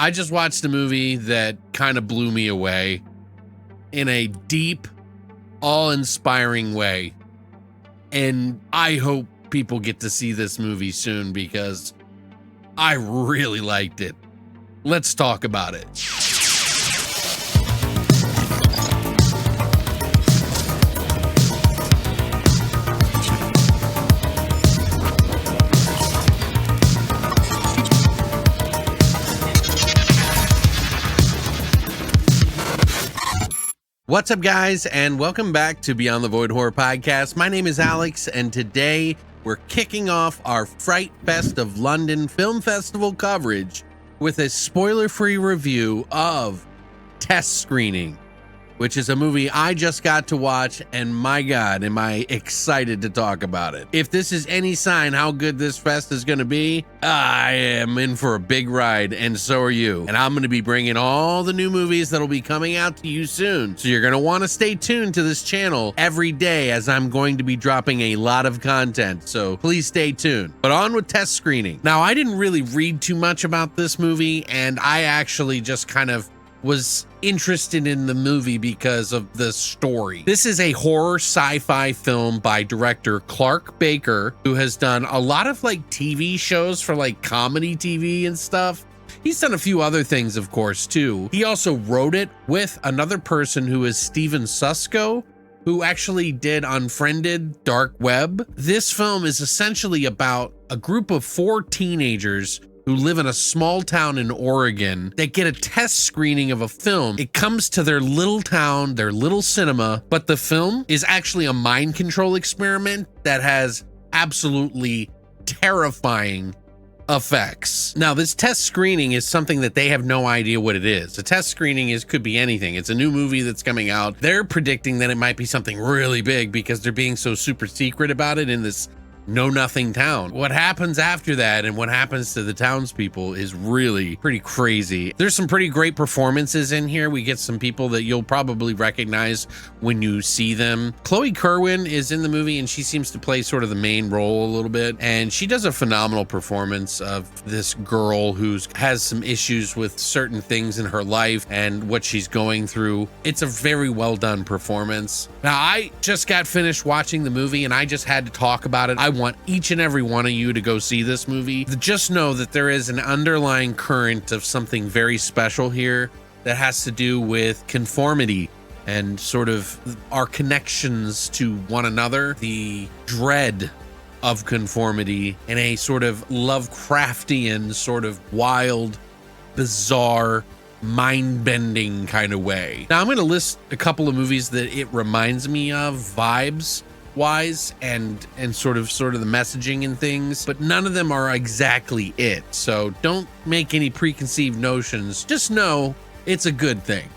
I just watched a movie that kind of blew me away in a deep, awe-inspiring way. And I hope people get to see this movie soon because I really liked it. Let's talk about it. What's up, guys, and welcome back to Beyond the Void Horror Podcast. My name is Alex, and today we're kicking off our FrightFest of London Film Festival coverage with a spoiler-free review of Test Screening, which is a movie I just got to watch, and my God, am I excited to talk about it. If this is any sign how good this fest is going to be, I am in for a big ride, and so are you. And I'm going to be bringing all the new movies that'll be coming out to you soon. So you're going to want to stay tuned to this channel every day as I'm going to be dropping a lot of content. So please stay tuned. But on with Test Screening. Now, I didn't really read too much about this movie, and I actually just kind of was interested in the movie because of the story. This is a horror sci-fi film by director Clark Baker, who has done a lot of like TV shows for like comedy TV and stuff. He's done a few other things, of course, too. He also wrote it with another person who is Steven Susko, who actually did Unfriended, Dark Web. This film is essentially about a group of 4 teenagers who live in a small town in Oregon that get a test screening of a film. It comes to their little town, their little cinema, but the film is actually a mind control experiment that has absolutely terrifying effects. Now, this test screening is something that they have no idea what it is. A test screening could be anything. It's a new movie that's coming out. They're predicting that it might be something really big because they're being so super secret about it in this know-nothing town. What happens after that and what happens to the townspeople is really pretty crazy. There's some pretty great performances in here. We get some people that you'll probably recognize when you see them. Chloe Kerwin is in the movie, and she seems to play sort of the main role a little bit, and she does a phenomenal performance of this girl who has some issues with certain things in her life and what she's going through. It's a very well done performance. Now, I just got finished watching the movie, and I just had to talk about it. I want each and every one of you to go see this movie. Just know that there is an underlying current of something very special here that has to do with conformity and sort of our connections to one another, the dread of conformity in a sort of Lovecraftian, sort of wild, bizarre, mind-bending kind of way. Now, I'm going to list a couple of movies that it reminds me of vibes wise and sort of the messaging and things, but none of them are exactly it. So don't make any preconceived notions. Just know it's a good thing.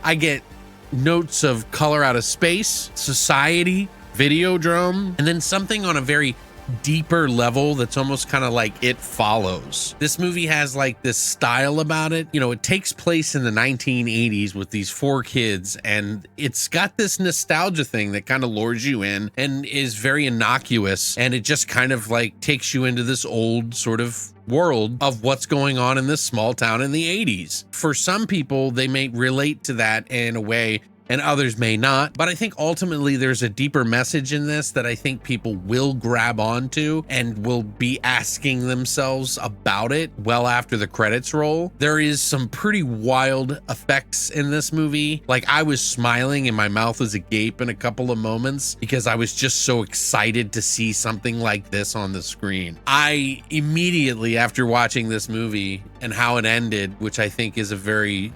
I get notes of Color Out of Space, Society, Videodrome, and then something on a very deeper level that's almost kind of like It Follows. This movie has like this style about it. You know, it takes place in the 1980s with these 4 kids, and it's got this nostalgia thing that kind of lures you in and is very innocuous, and it just kind of like takes you into this old sort of world of what's going on in this small town in the 80s. For some people, they may relate to that in a way, and others may not. But I think ultimately there's a deeper message in this that I think people will grab onto and will be asking themselves about it well after the credits roll. There is some pretty wild effects in this movie. Like, I was smiling and my mouth was agape in a couple of moments because I was just so excited to see something like this on the screen. I immediately, after watching this movie and how it ended, which I think is a very,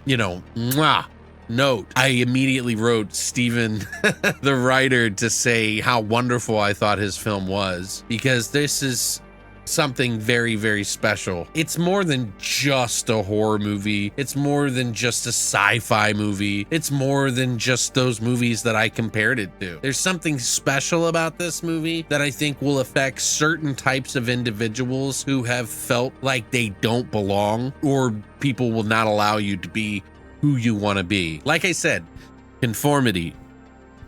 note, I immediately wrote Steven, the writer, to say how wonderful I thought his film was, because this is something very, very special. It's more than just a horror movie. It's more than just a sci-fi movie. It's more than just those movies that I compared it to. There's something special about this movie that I think will affect certain types of individuals who have felt like they don't belong, or people will not allow you to be who you want to be. Like I said, conformity,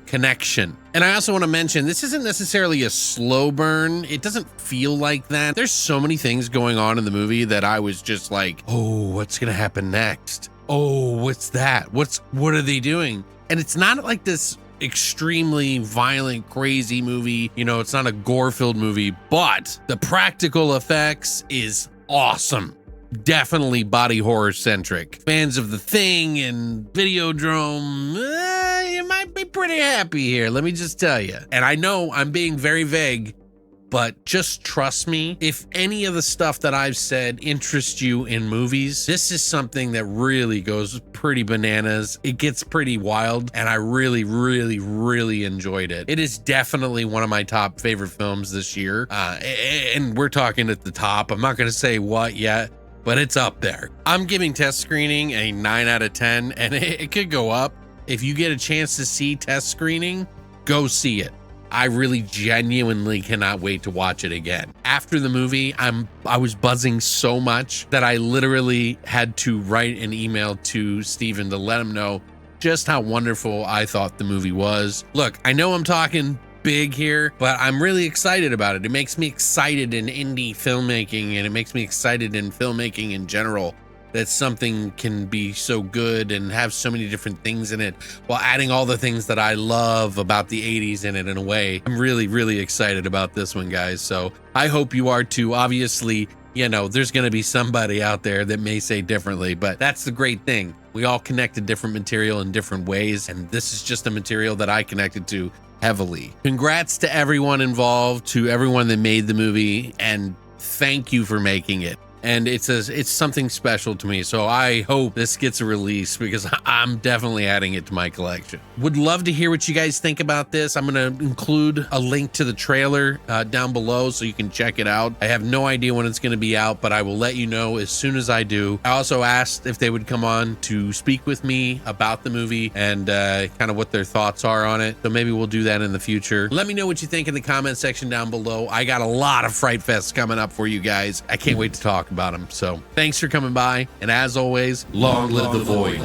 connection. And I also want to mention, this isn't necessarily a slow burn. It doesn't feel like that. There's so many things going on in the movie that I was just like, oh, what's going to happen next? Oh, what's that? What are they doing? And it's not like this extremely violent, crazy movie. You know, it's not a gore-filled movie, but the practical effects is awesome. Definitely body horror centric. Fans of The Thing and Videodrome, you might be pretty happy here, let me just tell you. And I know I'm being very vague, but just trust me, if any of the stuff that I've said interests you in movies, this is something that really goes pretty bananas. It gets pretty wild, and I really, really, really enjoyed it. It is definitely one of my top favorite films this year. And we're talking at the top. I'm not gonna say what yet, but it's up there. I'm giving Test Screening a 9 out of 10, and it could go up. If you get a chance to see Test Screening, go see it. I really genuinely cannot wait to watch it again. After the movie, I was buzzing so much that I literally had to write an email to Steven to let him know just how wonderful I thought the movie was. Look, I know I'm talking big here, but I'm really excited about it. It makes me excited in indie filmmaking, and it makes me excited in filmmaking in general, that something can be so good and have so many different things in it while adding all the things that I love about the 80s in it in a way. I'm really, really excited about this one, guys. So I hope you are too. Obviously, you know, there's going to be somebody out there that may say differently, but that's the great thing. We all connect to different material in different ways, and this is just a material that I connected to heavily. Congrats to everyone involved, to everyone that made the movie, and thank you for making it. And it's something special to me, so I hope this gets a release, because I'm definitely adding it to my collection. Would love to hear what you guys think about this. I'm gonna include a link to the trailer down below so you can check it out. I have no idea when it's gonna be out, but I will let you know as soon as I do. I also asked if they would come on to speak with me about the movie and kind of what their thoughts are on it, so maybe we'll do that in the future. Let me know what you think in the comment section down below. I got a lot of Fright Fest coming up for you guys. I can't wait to talk about them. So thanks for coming by, and as always, long live the void.